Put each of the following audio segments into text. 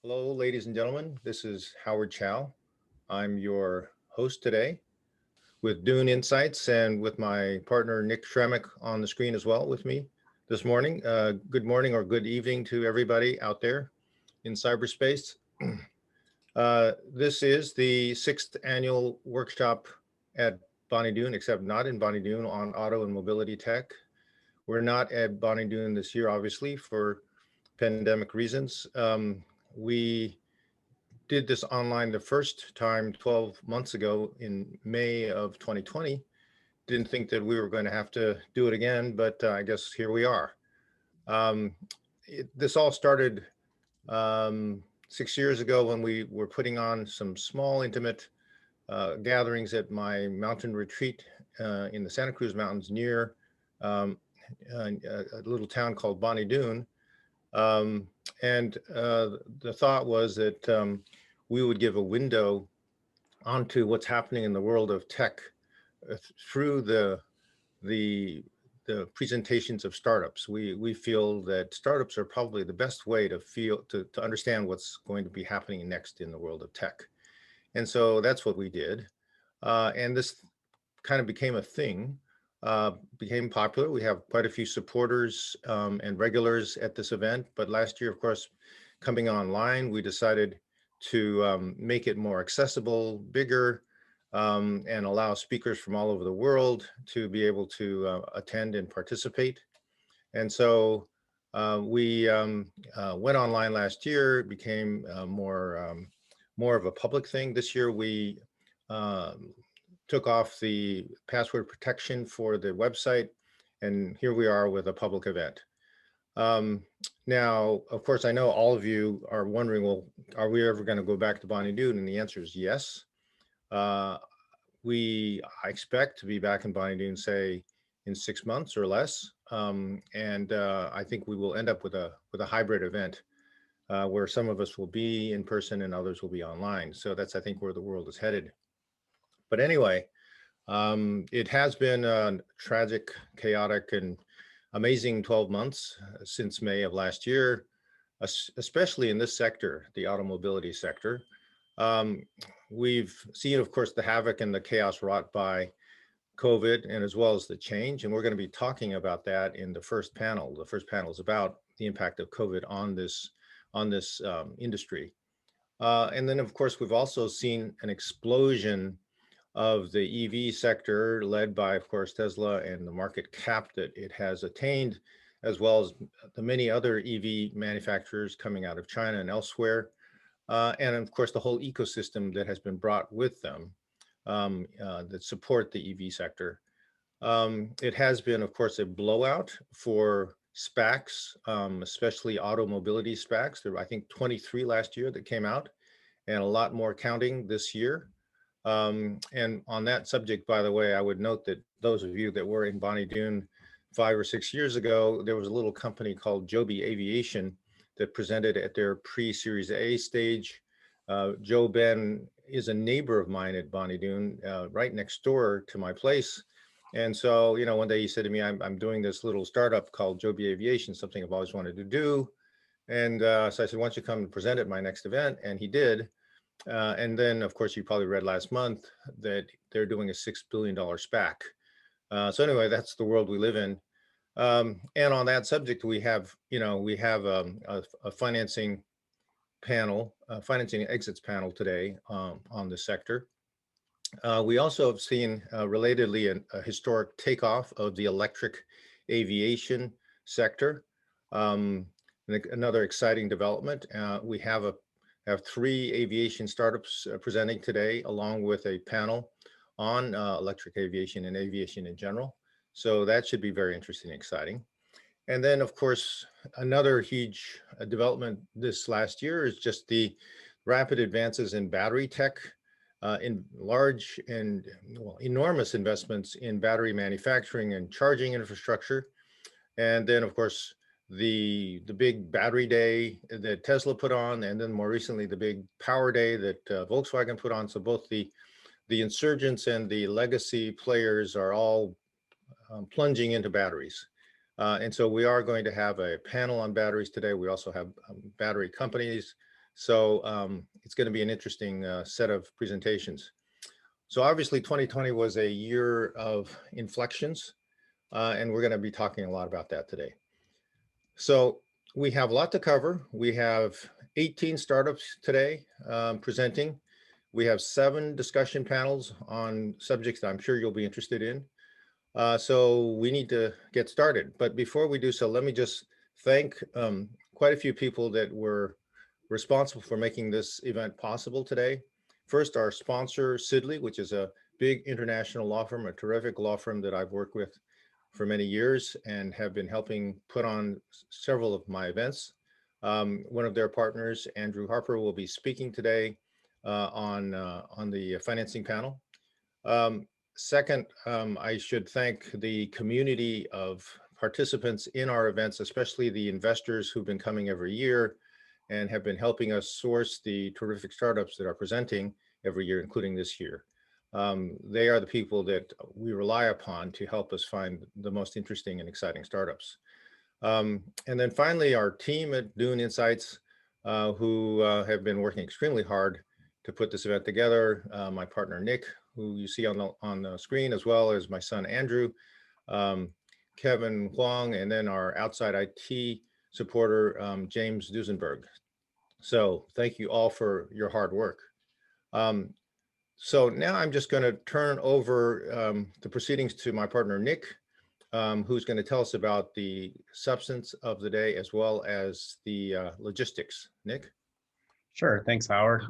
Hello, ladies and gentlemen. This is Howard Chow. I'm your host today with Doon Insights and with my partner Nick Sramek on the screen as well with me this morning. Good morning or good evening to everybody out there in cyberspace. This is the sixth annual workshop at Bonny Doon, except not in Bonny Doon, on auto and mobility tech. We're not at Bonny Doon this year, obviously, for pandemic reasons. We did this online the first time 12 months ago in May of 2020. Didn't think that we were going to have to do it again, but I guess here we are. Um, this all started 6 years ago when we were putting on some small, intimate gatherings at my mountain retreat in the Santa Cruz Mountains near um, a little town called Bonny Doon. Um, and the thought was that we would give a window onto what's happening in the world of tech through the the presentations of startups. We feel that startups are probably the best way to understand what's going to be happening next in the world of tech. And so that's what we did. And this kind of became a thing, became popular. We have quite a few supporters and regulars at this event. But last year, of course, coming online, we decided to make it more accessible, bigger, and allow speakers from all over the world to be able to attend and participate. And so we went online last year. It became more of a public thing. This year, we um, took off the password protection for the website, and here we are with a public event. Um, Now, of course, I know all of you are wondering, well, are we ever going to go back to Bonny Doon? And the answer is yes. Uh, I expect to be back in Bonny Doon, say, in 6 months or less, and I think we will end up with a hybrid event where some of us will be in person and others will be online. So that's, I think, where the world is headed. But anyway, it has been a tragic, chaotic, and amazing 12 months since May of last year, especially in this sector, the automobility sector. Um, we've seen, of course, the havoc and the chaos wrought by COVID and as well as the change. And we're going to be talking about that in the first panel. The first panel is about the impact of COVID on this industry. And then, of course, we've also seen an explosion of the EV sector, led by, of course, Tesla and the market cap that it has attained, as well as the many other EV manufacturers coming out of China and elsewhere. And of course, the whole ecosystem that has been brought with them that support the EV sector. It has been, of course, a blowout for SPACs, especially auto mobility SPACs. There were, I think, 23 last year that came out, and a lot more counting this year. And on that subject, by the way, I would note that those of you that were in Bonny Doon 5 or 6 years ago, there was a little company called Joby Aviation that presented at their pre-Series A stage. Joe Ben is a neighbor of mine at Bonny Doon, right next door to my place. And so, one day he said to me, I'm doing this little startup called Joby Aviation, something I've always wanted to do. And so I said, why don't you come and present at my next event? And he did. And then, of course, you probably read last month that they're doing a $6 billion SPAC. So anyway, that's the world we live in. And on that subject, we have a financing panel, financing exits panel today on the sector. We also have seen, relatedly, a historic takeoff of the electric aviation sector. Um, Another exciting development. We have three aviation startups presenting today, along with a panel on electric aviation and aviation in general. So that should be very interesting and exciting. And then, of course, another huge development this last year is just the rapid advances in battery tech, in large and enormous investments in battery manufacturing and charging infrastructure. And then, of course, the big battery day that Tesla put on, and then more recently the big power day that Volkswagen put on. So both the insurgents and the legacy players are all plunging into batteries. And so we are going to have a panel on batteries today. We also have battery companies So it's going to be an interesting set of presentations. So obviously 2020 was a year of inflections, and we're going to be talking a lot about that today. So we have a lot to cover. We have 18 startups today presenting. We have 7 discussion panels on subjects that I'm sure you'll be interested in. So we need to get started. But before we do so, let me just thank quite a few people that were responsible for making this event possible today. First, our sponsor, Sidley, which is a big international law firm, a terrific law firm that I've worked with for many years and have been helping put on several of my events. One of their partners, Andrew Harper, will be speaking today on the financing panel. Second, I should thank the community of participants in our events, especially the investors who've been coming every year and have been helping us source the terrific startups that are presenting every year, including this year. They are the people that we rely upon to help us find the most interesting and exciting startups. And then finally, our team at Doon Insights, who have been working extremely hard to put this event together. My partner, Nick, who you see on the screen, as well as my son, Andrew, Kevin Huang, and then our outside IT supporter, James Duesenberg. So thank you all for your hard work. So now I'm just going to turn over the proceedings to my partner, Nick, who's going to tell us about the substance of the day as well as the logistics. Nick? Sure, thanks, Howard.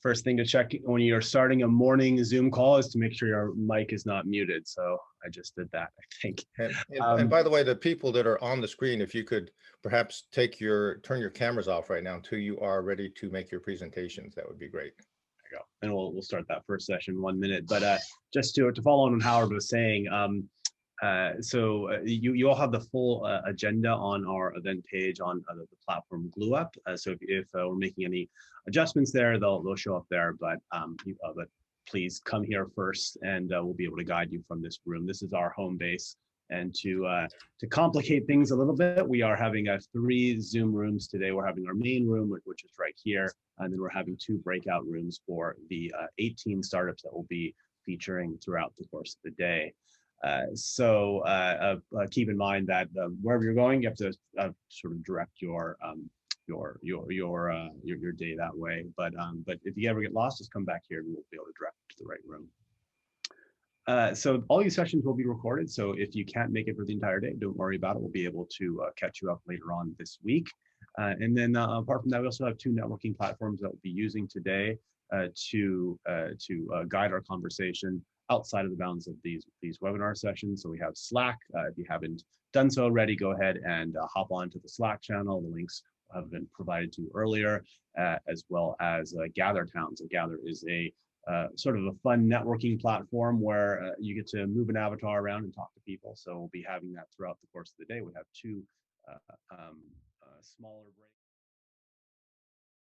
First thing to check when you're starting a morning Zoom call is to make sure your mic is not muted. So I just did that, I think. And by the way, the people that are on the screen, if you could perhaps turn your cameras off right now until you are ready to make your presentations, that would be great. There you go. And we'll start that first session in 1 minute. But just to follow on what Howard was saying, you all have the full agenda on our event page on the platform GlueUp. So if we're making any adjustments there, they'll show up there. But please come here first, and we'll be able to guide you from this room. This is our home base. And to complicate things a little bit, we are having 3 Zoom rooms today. We're having our main room, which is right here, and then we're having 2 breakout rooms for the 18 startups that will be featuring throughout the course of the day. Keep in mind that wherever you're going, you have to sort of direct your day that way. But if you ever get lost, just come back here and we'll be able to direct you to the right room. So all these sessions will be recorded. So if you can't make it for the entire day, don't worry about it. We'll be able to catch you up later on this week. And then apart from that, we also have 2 networking platforms that we'll be using today to guide our conversation outside of the bounds of these webinar sessions. So we have Slack. If you haven't done so already, go ahead and hop onto the Slack channel. The links have been provided to you earlier, as well as Gather Town. So Gather is a sort of a fun networking platform where you get to move an avatar around and talk to people. So we'll be having that throughout the course of the day. We have 2 smaller breaks.